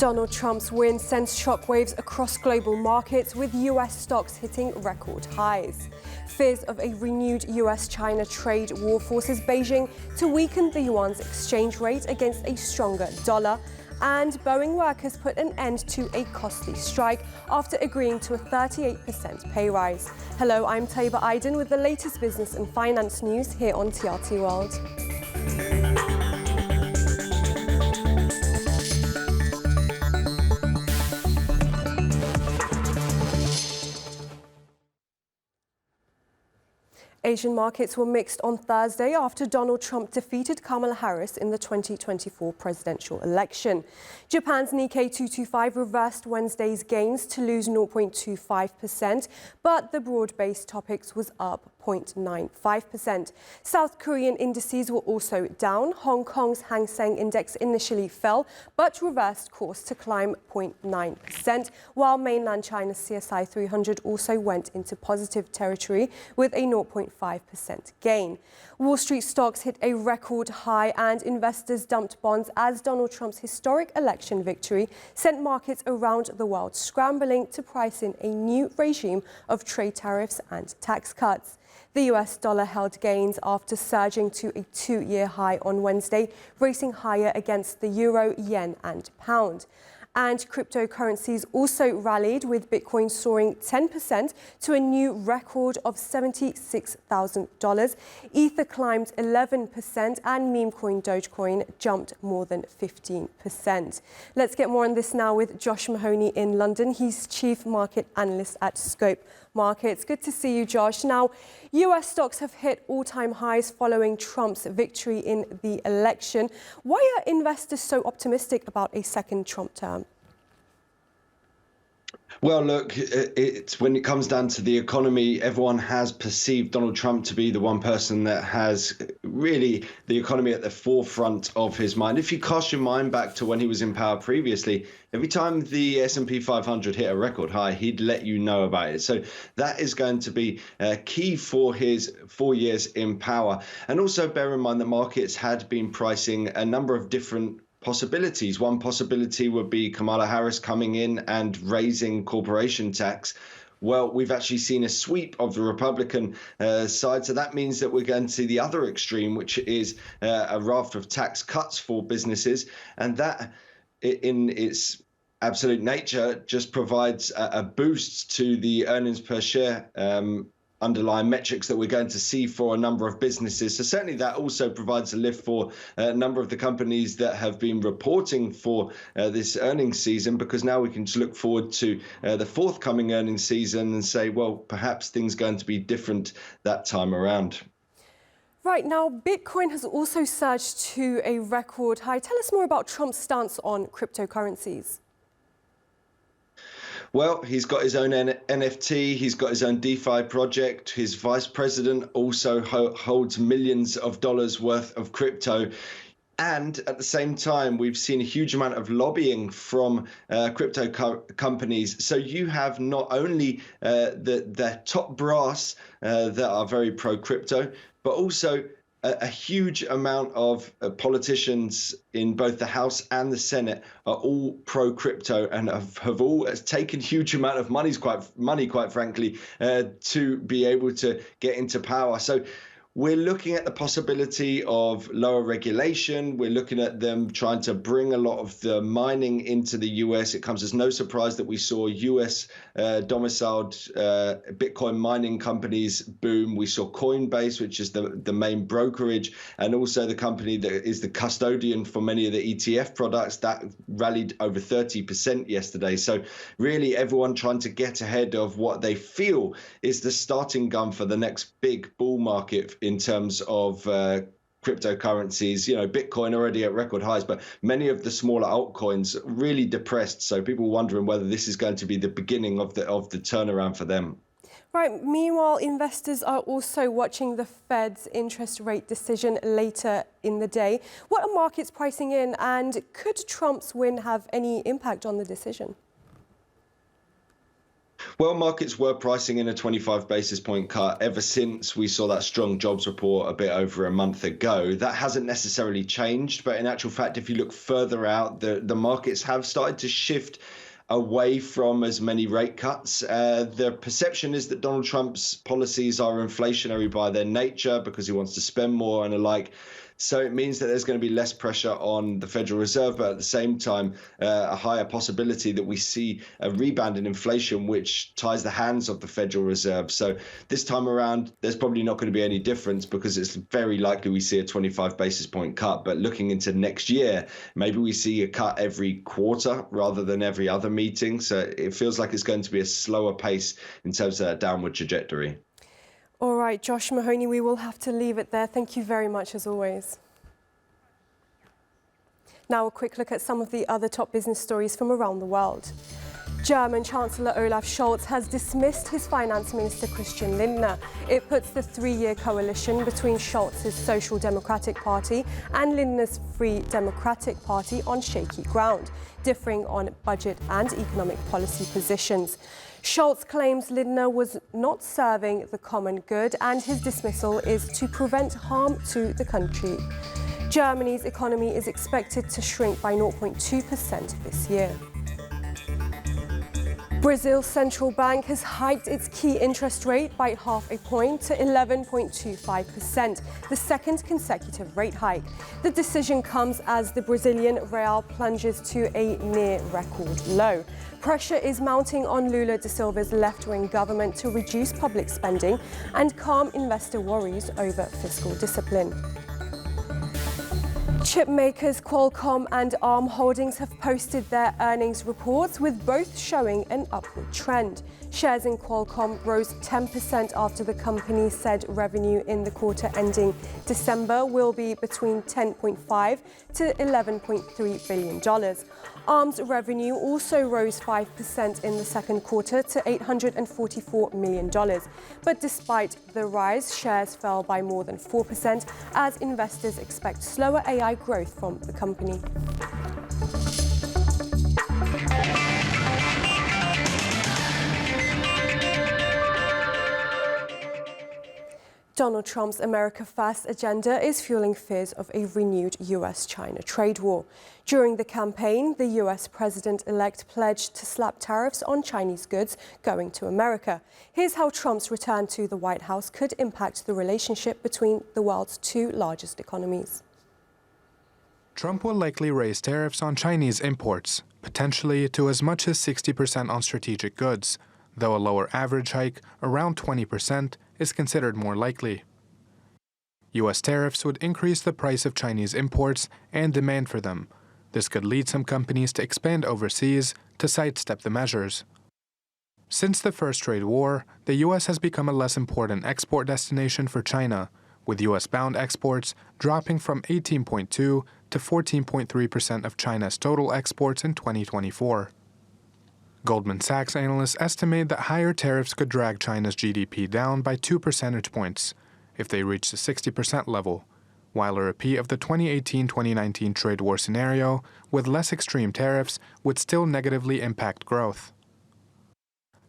Donald Trump's win sends shockwaves across global markets, with US stocks hitting record highs. Fears of a renewed US-China trade war forces Beijing to weaken the yuan's exchange rate against a stronger dollar. And Boeing workers put an end to a costly strike after agreeing to a 38% pay rise. Hello, I'm Taiba Aydin with the latest business and finance news here on TRT World. Asian markets were mixed on Thursday after Donald Trump defeated Kamala Harris in the 2024 presidential election. Japan's Nikkei 225 reversed Wednesday's gains to lose 0.25%, but the broad-based Topix was up 0.95%. South Korean indices were also down. Hong Kong's Seng index initially fell, but reversed course to climb 0.9%, while mainland China's CSI 300 also went into positive territory with a 0.5% gain. Wall Street stocks hit a record high and investors dumped bonds as Donald Trump's historic election victory sent markets around the world scrambling to price in a new regime of trade tariffs and tax cuts. The US dollar held gains after surging to a two-year high on Wednesday, racing higher against the euro, yen and pound. And cryptocurrencies also rallied, with Bitcoin soaring 10% to a new record of $76,000. Ether climbed 11% and meme coin Dogecoin jumped more than 15%. Let's get more on this now with Josh Mahoney in London. He's Chief Market Analyst at Scope Markets. Good to see you, Josh. Now, US stocks have hit all-time highs following Trump's victory in the election. Why are investors so optimistic about a second Trump term? Well, look, it's when it comes down to the economy, everyone has perceived Donald Trump to be the one person that has really the economy at the forefront of his mind. If you cast your mind back to when he was in power previously, every time the S&P 500 hit a record high, he'd let you know about it. So that is going to be key for his 4 years in power. And also bear in mind that markets had been pricing a number of different possibilities. One possibility would be Kamala Harris coming in and raising corporation tax. Well, we've actually seen a sweep of the Republican side. So that means that we're going to see the other extreme, which is a raft of tax cuts for businesses. And that, in its absolute nature, just provides a boost to the earnings per share underlying metrics that we're going to see for a number of businesses. So certainly that also provides a lift for a number of the companies that have been reporting for this earnings season, because now we can just look forward to the forthcoming earnings season and say, well, perhaps things are going to be different that time around. Right, now Bitcoin has also surged to a record high. Tell us more about Trump's stance on cryptocurrencies. Well, he's got his own NFT, he's got his own DeFi project. His vice president also holds millions of dollars worth of crypto. And at the same time, we've seen a huge amount of lobbying from crypto companies. So you have not only the top brass that are very pro-crypto, but also a huge amount of politicians in both the House and the Senate are all pro-crypto and have all taken huge amount of money, quite frankly, to be able to get into power. So we're looking at the possibility of lower regulation. We're looking at them trying to bring a lot of the mining into the US. It comes as no surprise that we saw US domiciled Bitcoin mining companies boom. We saw Coinbase, which is the main brokerage, and also the company that is the custodian for many of the ETF products, that rallied over 30% yesterday. So really everyone trying to get ahead of what they feel is the starting gun for the next big bull market in terms of cryptocurrencies. You know, Bitcoin already at record highs, but many of the smaller altcoins really depressed. So people wondering whether this is going to be the beginning of the turnaround for them. Right. Meanwhile, investors are also watching the Fed's interest rate decision later in the day. What are markets pricing in, and could Trump's win have any impact on the decision? Well, markets were pricing in a 25 basis point cut ever since we saw that strong jobs report a bit over a month ago. That hasn't necessarily changed, but in actual fact, if you look further out, the markets have started to shift away from as many rate cuts. The perception is that Donald Trump's policies are inflationary by their nature because he wants to spend more and the like. So it means that there's going to be less pressure on the Federal Reserve, but at the same time, a higher possibility that we see a rebound in inflation, which ties the hands of the Federal Reserve. So this time around, there's probably not going to be any difference because it's very likely we see a 25 basis point cut. But looking into next year, maybe we see a cut every quarter rather than every other meeting. So it feels like it's going to be a slower pace in terms of that downward trajectory. All right, Josh Mahoney, we will have to leave it there. Thank you very much, as always. Now a quick look at some of the other top business stories from around the world. German Chancellor Olaf Scholz has dismissed his finance minister Christian Lindner. It puts the three-year coalition between Scholz's Social Democratic Party and Lindner's Free Democratic Party on shaky ground, differing on budget and economic policy positions. Scholz claims Lindner was not serving the common good, and his dismissal is to prevent harm to the country. Germany's economy is expected to shrink by 0.2% this year. Brazil's central bank has hiked its key interest rate by half a point to 11.25%, the second consecutive rate hike. The decision comes as the Brazilian real plunges to a near-record low. Pressure is mounting on Lula da Silva's left-wing government to reduce public spending and calm investor worries over fiscal discipline. Chip makers Qualcomm and ARM Holdings have posted their earnings reports, with both showing an upward trend. Shares in Qualcomm rose 10% after the company said revenue in the quarter ending December will be between $10.5 to $11.3 billion. ARM's revenue also rose 5% in the second quarter to $844 million. But despite the rise, shares fell by more than 4% as investors expect slower AI growth from the company. Donald Trump's America First agenda is fueling fears of a renewed US-China trade war. During the campaign, the US president-elect pledged to slap tariffs on Chinese goods going to America. Here's how Trump's return to the White House could impact the relationship between the world's two largest economies. Trump will likely raise tariffs on Chinese imports, potentially to as much as 60% on strategic goods, though a lower average hike, around 20%, is considered more likely. U.S. tariffs would increase the price of Chinese imports and demand for them. This could lead some companies to expand overseas to sidestep the measures. Since the first trade war, the U.S. has become a less important export destination for China, with U.S.-bound exports dropping from 18.2% to 14.3% of China's total exports in 2024. Goldman Sachs analysts estimate that higher tariffs could drag China's GDP down by 2 percentage points if they reach the 60% level, while a repeat of the 2018-2019 trade war scenario with less extreme tariffs would still negatively impact growth.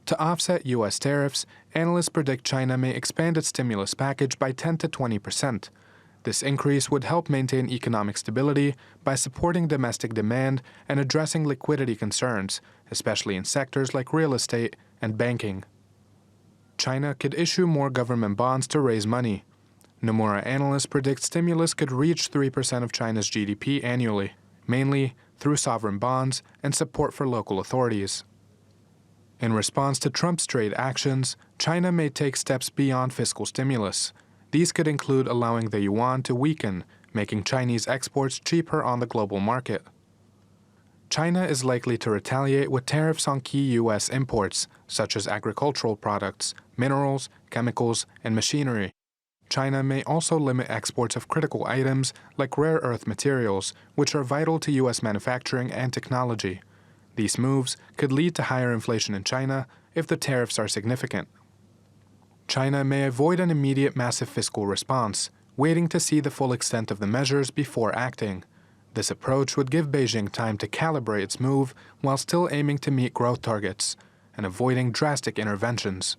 To offset U.S. tariffs, analysts predict China may expand its stimulus package by 10 to 20%. This increase would help maintain economic stability by supporting domestic demand and addressing liquidity concerns, especially in sectors like real estate and banking. China could issue more government bonds to raise money. Nomura analysts predict stimulus could reach 3% of China's GDP annually, mainly through sovereign bonds and support for local authorities. In response to Trump's trade actions, China may take steps beyond fiscal stimulus. These could include allowing the yuan to weaken, making Chinese exports cheaper on the global market. China is likely to retaliate with tariffs on key U.S. imports, such as agricultural products, minerals, chemicals, and machinery. China may also limit exports of critical items like rare earth materials, which are vital to U.S. manufacturing and technology. These moves could lead to higher inflation in China if the tariffs are significant. China may avoid an immediate massive fiscal response, waiting to see the full extent of the measures before acting. This approach would give Beijing time to calibrate its move while still aiming to meet growth targets. and avoiding drastic interventions.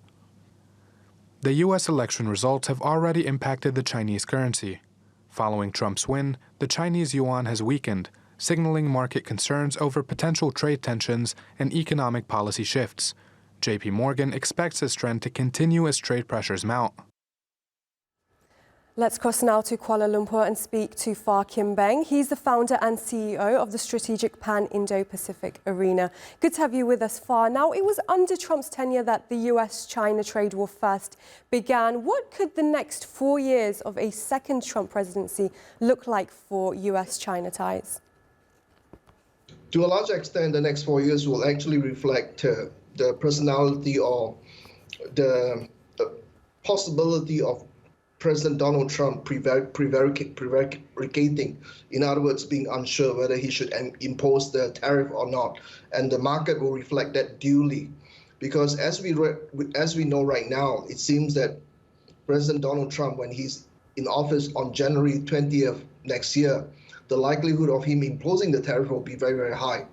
The U.S. election results have already impacted the Chinese currency. Following Trump's win, the Chinese yuan has weakened, signaling market concerns over potential trade tensions and economic policy shifts. J.P. Morgan expects this trend to continue as trade pressures mount. Let's cross now to Kuala Lumpur and speak to Far Kim Beng. He's the founder and CEO of the Strategic Pan-Indo-Pacific Arena. Good to have you with us, Far. Now, it was under Trump's tenure that the US-China trade war first began. What could the next 4 years of a second Trump presidency look like for US-China ties? To a large extent, the next 4 years will actually reflect the personality or the possibility of President Donald Trump prevaricating, in other words, being unsure whether he should impose the tariff or not. And the market will reflect that duly. Because as we know right now, it seems that President Donald Trump, when he's in office on January 20th next year, the likelihood of him imposing the tariff will be very, very high.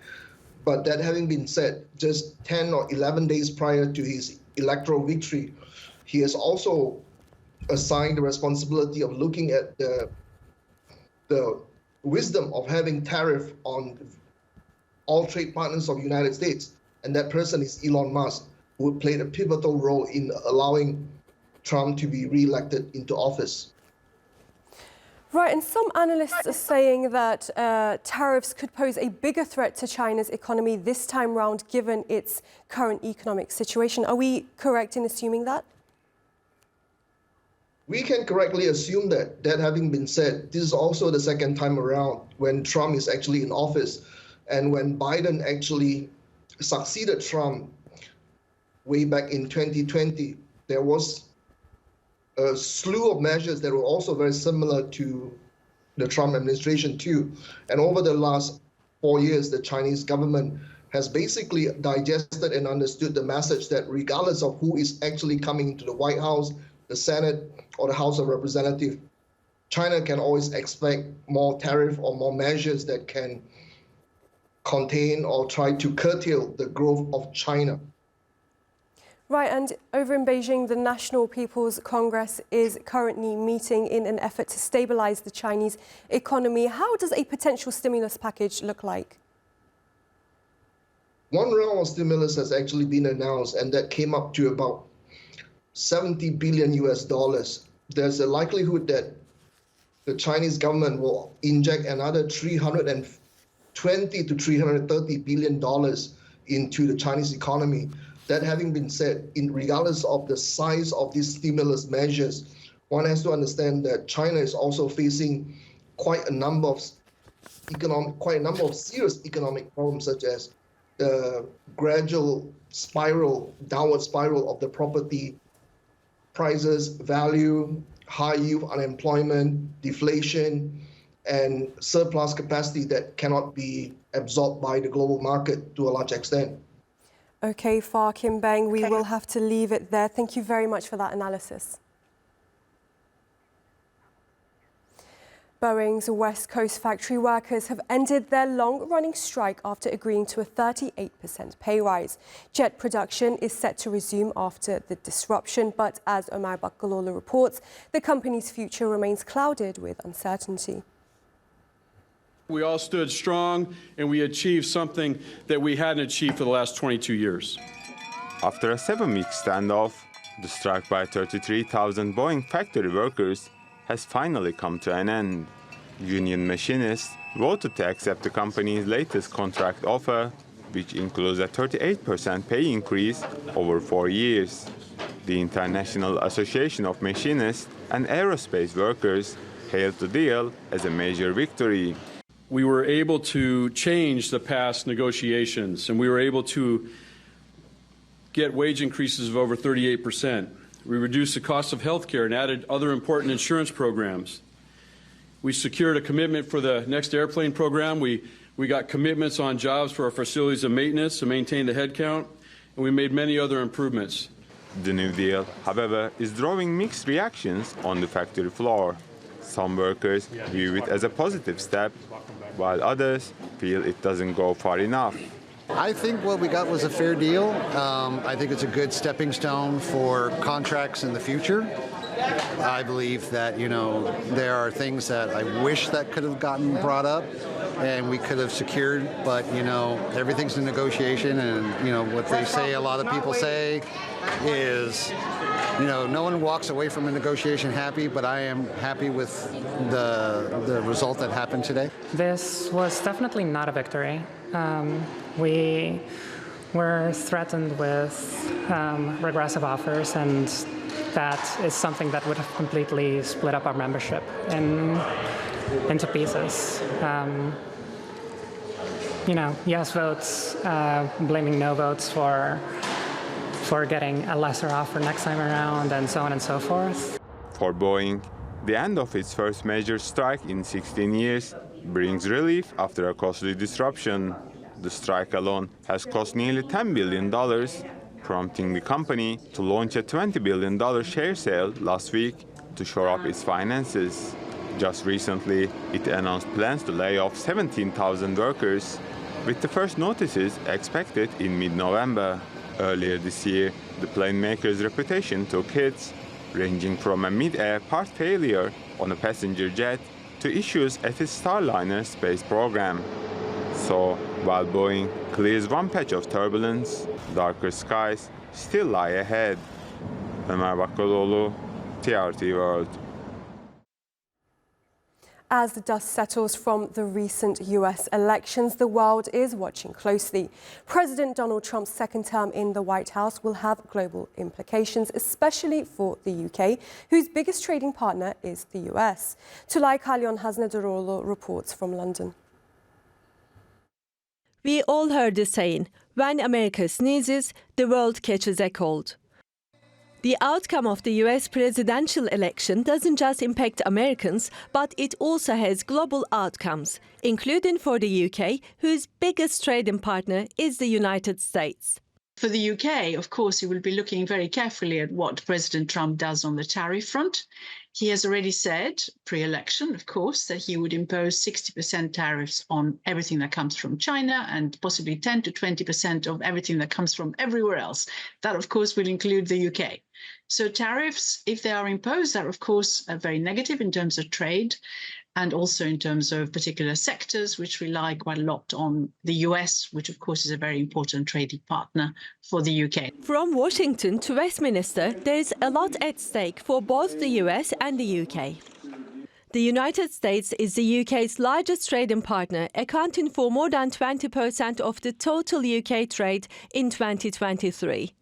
But that having been said, just 10 or 11 days prior to his electoral victory, he has also assigned the responsibility of looking at the wisdom of having tariff on all trade partners of the United States. And that person is Elon Musk, who played a pivotal role in allowing Trump to be re-elected into office. Right, and some analysts are saying that tariffs could pose a bigger threat to China's economy this time round, given its current economic situation. Are we correct in assuming that? We can correctly assume that. That having been said, this is also the second time around when Trump is actually in office. And when Biden actually succeeded Trump way back in 2020, there was a slew of measures that were also very similar to the Trump administration too. And over the last 4 years, the Chinese government has basically digested and understood the message that regardless of who is actually coming into the White House, the Senate, or the House of Representatives, China can always expect more tariff or more measures that can contain or try to curtail the growth of China. Right, and over in Beijing, the National People's Congress is currently meeting in an effort to stabilize the Chinese economy. How does a potential stimulus package look like? One round of stimulus has actually been announced, and that came up to about $70 billion US. There's a likelihood that the Chinese government will inject another $320 to $330 billion into the Chinese economy. That having been said, regardless of the size of these stimulus measures, one has to understand that China is also facing quite a number of serious economic problems, such as the gradual downward spiral of the property prices, value, high youth unemployment, deflation, and surplus capacity that cannot be absorbed by the global market to a large extent. Okay, Far Kim Beng, we will have to leave it there. Thank you very much for that analysis. Boeing's West Coast factory workers have ended their long-running strike after agreeing to a 38% pay rise. Jet production is set to resume after the disruption, but as Omar Bakalola reports, the company's future remains clouded with uncertainty. We all stood strong, and we achieved something that we hadn't achieved for the last 22 years. After a 7-week standoff, the strike by 33,000 Boeing factory workers has finally come to an end. Union machinists voted to accept the company's latest contract offer, which includes a 38% pay increase over 4 years. The International Association of Machinists and Aerospace Workers hailed the deal as a major victory. We were able to change the past negotiations, and we were able to get wage increases of over 38%. We reduced the cost of health care and added other important insurance programs. We secured a commitment for the next airplane program. We got commitments on jobs for our facilities and maintenance to maintain the headcount, and we made many other improvements. The new deal, however, is drawing mixed reactions on the factory floor. Some workers view it as a positive step, while others feel it doesn't go far enough. I think what we got was a fair deal. I think it's a good stepping stone for contracts in the future. I believe that, there are things that I wish that could have gotten brought up and we could have secured, but, everything's in negotiation, and, what they say, a lot of people say is, no one walks away from a negotiation happy, but I am happy with the result that happened today. This was definitely not a victory. We were threatened with regressive offers, and that is something that would have completely split up our membership into pieces. Yes votes, blaming no votes for getting a lesser offer next time around, and so on and so forth. For Boeing, the end of its first major strike in 16 years brings relief after a costly disruption. The strike alone has cost nearly $10 billion, prompting the company to launch a $20 billion share sale last week to shore up its finances. Just recently, it announced plans to lay off 17,000 workers, with the first notices expected in mid-November. Earlier this year, the plane maker's reputation took hits, ranging from a mid-air part failure on a passenger jet to issues at its Starliner space program. So, while Boeing clears one patch of turbulence, darker skies still lie ahead. Ömer Bakkaloğlu, TRT World. As the dust settles from the recent US elections, the world is watching closely. President Donald Trump's second term in the White House will have global implications, especially for the UK, whose biggest trading partner is the US. Tulay Kalyon Haznederoğlu reports from London. We all heard the saying, when America sneezes, the world catches a cold. The outcome of the US presidential election doesn't just impact Americans, but it also has global outcomes, including for the UK, whose biggest trading partner is the United States. For the UK, of course, he will be looking very carefully at what President Trump does on the tariff front. He has already said, pre-election, of course, that he would impose 60% tariffs on everything that comes from China and possibly 10 to 20% of everything that comes from everywhere else. That, of course, will include the UK. So tariffs, if they are imposed, are, of course, very negative in terms of trade and also in terms of particular sectors, which rely quite a lot on the US, which, of course, is a very important trading partner for the UK. From Washington to Westminster, there is a lot at stake for both the US and the UK. The United States is the UK's largest trading partner, accounting for more than 20% of the total UK trade in 2023.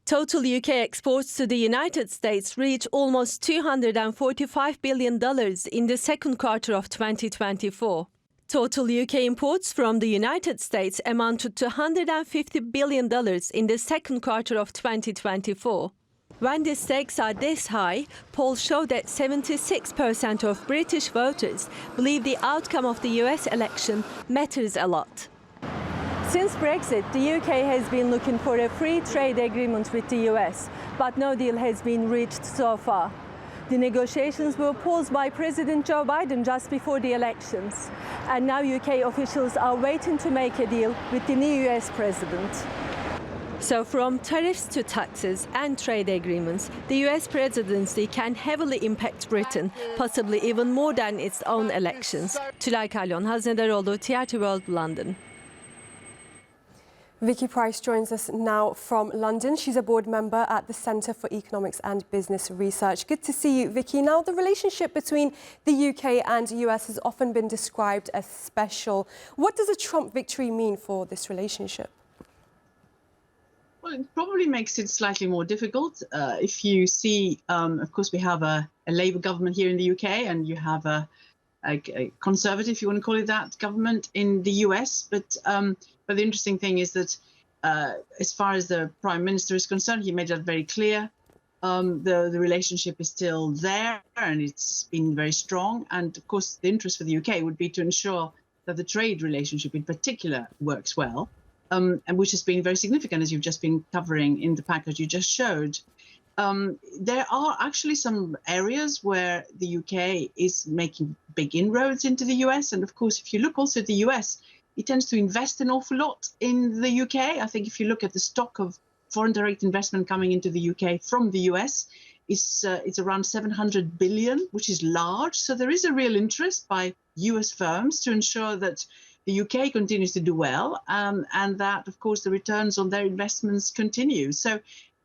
Total UK exports to the United States reached almost $245 billion in the second quarter of 2024. Total UK imports from the United States amounted to $150 billion in the second quarter of 2024. When the stakes are this high, polls show that 76% of British voters believe the outcome of the US election matters a lot. Since Brexit, the UK has been looking for a free trade agreement with the US, but no deal has been reached so far. The negotiations were paused by President Joe Biden just before the elections, and now UK officials are waiting to make a deal with the new US president. So from tariffs to taxes and trade agreements, the US presidency can heavily impact Britain, possibly even more than its own elections. Tulay Kalyon Haznederoğlu, TRT World, London. Vicky Price joins us now from London. She's a board member at the Centre for Economics and Business Research. Good to see you, Vicky. Now, the relationship between the UK and the US has often been described as special. What does a Trump victory mean for this relationship? Well, it probably makes it slightly more difficult. If you see, of course, we have a Labour government here in the UK, and you have a conservative, if you want to call it that, government in the US. But the interesting thing is that as far as the Prime Minister is concerned, he made that very clear. The relationship is still there, and it's been very strong. And of course, the interest for the UK would be to ensure that the trade relationship in particular works well, and which has been very significant, as you've just been covering in the package you just showed. There are actually some areas where the UK is making big inroads into the US. And of course, if you look also at the US, It tends to invest an awful lot in the UK. I think if you look at the stock of foreign direct investment coming into the UK from the US, it's around 700 billion, which is large. So there is a real interest by US firms to ensure that the UK continues to do well, and that, of course, the returns on their investments continue. So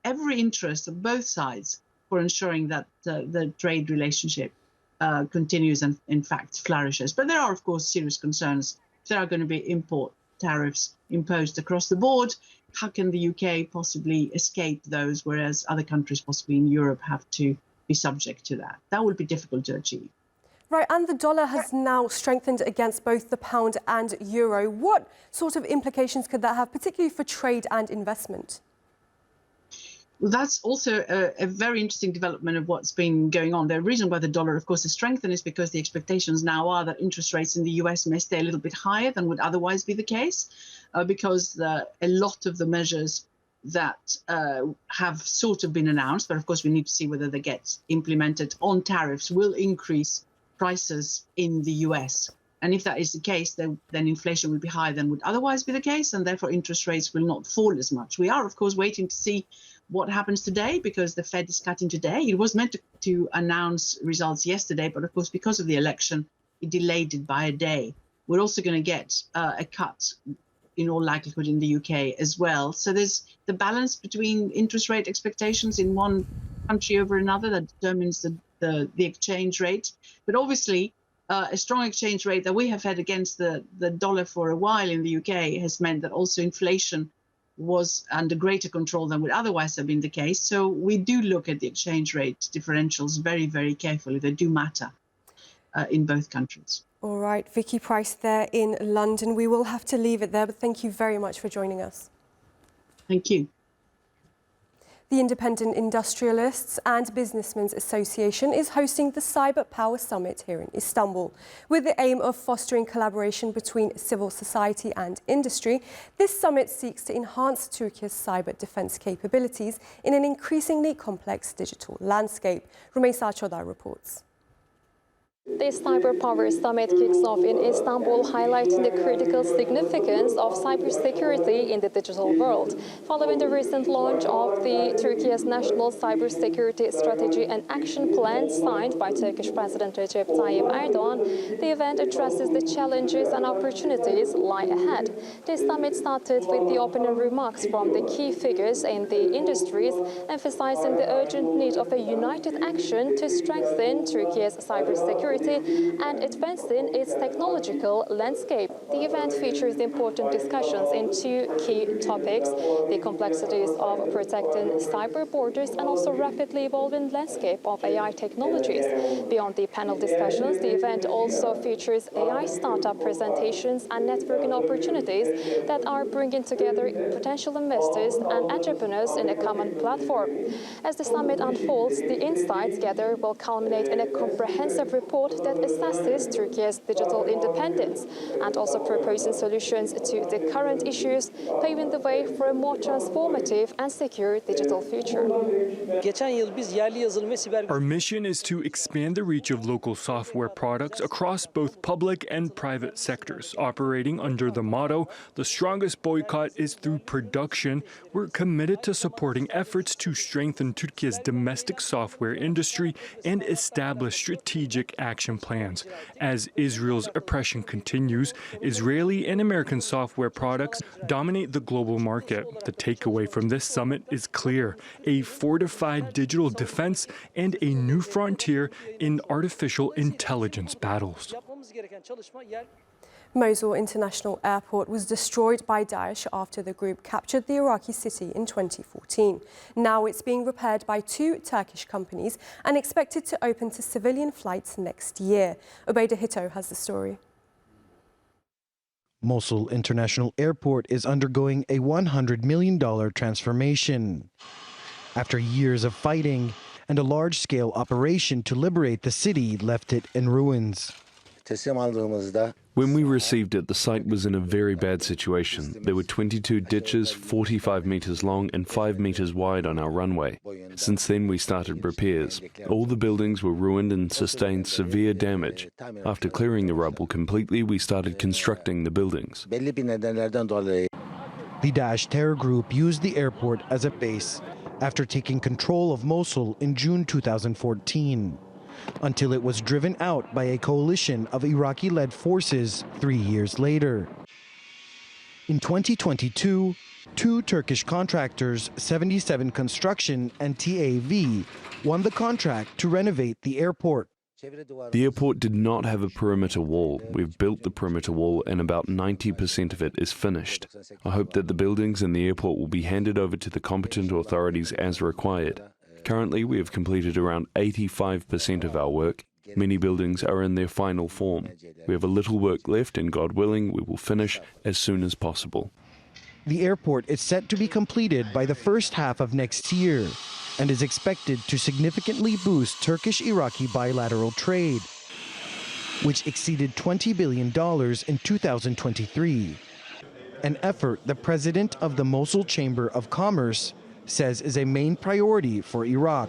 every interest of both sides for ensuring that the trade relationship continues and, in fact, flourishes. But there are, of course, serious concerns. There are going to be import tariffs imposed across the board. How can the UK possibly escape those, whereas other countries, possibly in Europe, have to be subject to that? That would be difficult to achieve. Right, and the dollar has now strengthened against both the pound and euro. What sort of implications could that have, particularly for trade and investment? Well, that's also a very interesting development of what's been going on. The reason why the dollar, of course, has strengthened is because the expectations now are that interest rates in the US may stay a little bit higher than would otherwise be the case, because a lot of the measures that have sort of been announced, but of course we need to see whether they get implemented on tariffs, will increase prices in the US. And if that is the case, then inflation will be higher than would otherwise be the case, and therefore interest rates will not fall as much. We are, of course, waiting to see what happens today, because the Fed is cutting today. It was meant to announce results yesterday, but of course, because of the election, it delayed it by a day. We're also going to get a cut, in all likelihood, in the UK as well. So there's the balance between interest rate expectations in one country over another that determines the exchange rate. But obviously, a strong exchange rate that we have had against the dollar for a while in the UK has meant that also inflation was under greater control than would otherwise have been the case. So we do look at the exchange rate differentials very, very carefully. They do matter in both countries. All right, Vicky Price there in London. We will have to leave it there, but thank you very much for joining us. Thank you. The Independent Industrialists and Businessmen's Association is hosting the Cyber Power Summit here in Istanbul. With the aim of fostering collaboration between civil society and industry, this summit seeks to enhance Turkey's cyber defense capabilities in an increasingly complex digital landscape. Rumeysa Chodar reports. The Cyber Power Summit kicks off in Istanbul, highlighting the critical significance of cybersecurity in the digital world. Following the recent launch of the Turkey's National Cybersecurity Strategy and Action Plan signed by Turkish President Recep Tayyip Erdogan, the event addresses the challenges and opportunities lie ahead. The summit started with the opening remarks from the key figures in the industries, emphasizing the urgent need of a united action to strengthen Turkey's cybersecurity and advancing its technological landscape. The event features important discussions in two key topics: the complexities of protecting cyber borders and also rapidly evolving landscape of AI technologies. Beyond the panel discussions, the event also features AI startup presentations and networking opportunities that are bringing together potential investors and entrepreneurs in a common platform. As the summit unfolds, the insights gathered will culminate in a comprehensive report that assesses Turkey's digital independence and also proposing solutions to the current issues, paving the way for a more transformative and secure digital future. Our mission is to expand the reach of local software products across both public and private sectors. Operating under the motto, "The strongest boycott is through production," we're committed to supporting efforts to strengthen Turkey's domestic software industry and establish strategic action plans. As Israel's oppression continues, Israeli and American software products dominate the global market. The takeaway from this summit is clear: a fortified digital defense and a new frontier in artificial intelligence battles. Mosul International Airport was destroyed by Daesh after the group captured the Iraqi city in 2014. Now it's being repaired by two Turkish companies and expected to open to civilian flights next year. Obeida Hito has the story. Mosul International Airport is undergoing a $100 million transformation. After years of fighting and a large-scale operation to liberate the city left it in ruins. When we received it, the site was in a very bad situation. There were 22 ditches, 45 meters long and 5 meters wide on our runway. Since then, we started repairs. All the buildings were ruined and sustained severe damage. After clearing the rubble completely, we started constructing the buildings. The Daesh terror group used the airport as a base after taking control of Mosul in June 2014, until it was driven out by a coalition of Iraqi-led forces 3 years later. In 2022, two Turkish contractors, 77 Construction and TAV, won the contract to renovate the airport. The airport did not have a perimeter wall. We've built the perimeter wall and about 90% of it is finished. I hope that the buildings in the airport will be handed over to the competent authorities as required. Currently, we have completed around 85% of our work. Many buildings are in their final form. We have a little work left, and God willing, we will finish as soon as possible. The airport is set to be completed by the first half of next year and is expected to significantly boost Turkish-Iraqi bilateral trade, which exceeded $20 billion in 2023, an effort the president of the Mosul Chamber of Commerce says is a main priority for Iraq.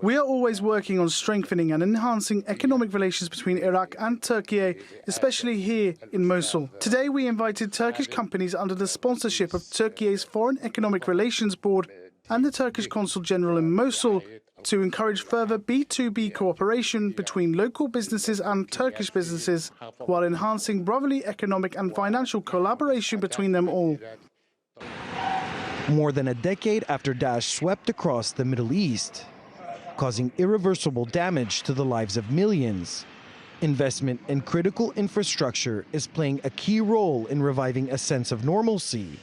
We are always working on strengthening and enhancing economic relations between Iraq and Turkey, especially here in Mosul. Today we invited Turkish companies under the sponsorship of Turkey's Foreign Economic Relations Board and the Turkish Consul General in Mosul to encourage further B2B cooperation between local businesses and Turkish businesses, while enhancing brotherly economic and financial collaboration between them all. More than a decade after Daesh swept across the Middle East, causing irreversible damage to the lives of millions, investment in critical infrastructure is playing a key role in reviving a sense of normalcy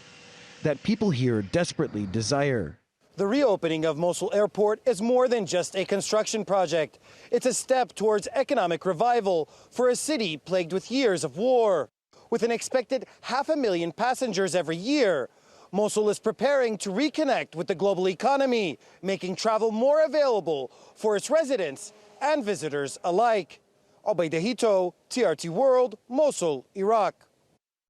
that people here desperately desire. The reopening of Mosul Airport is more than just a construction project. It's a step towards economic revival for a city plagued with years of war. With an expected 500,000 passengers every year, Mosul is preparing to reconnect with the global economy, making travel more available for its residents and visitors alike. Obaideh Hito, TRT World, Mosul, Iraq.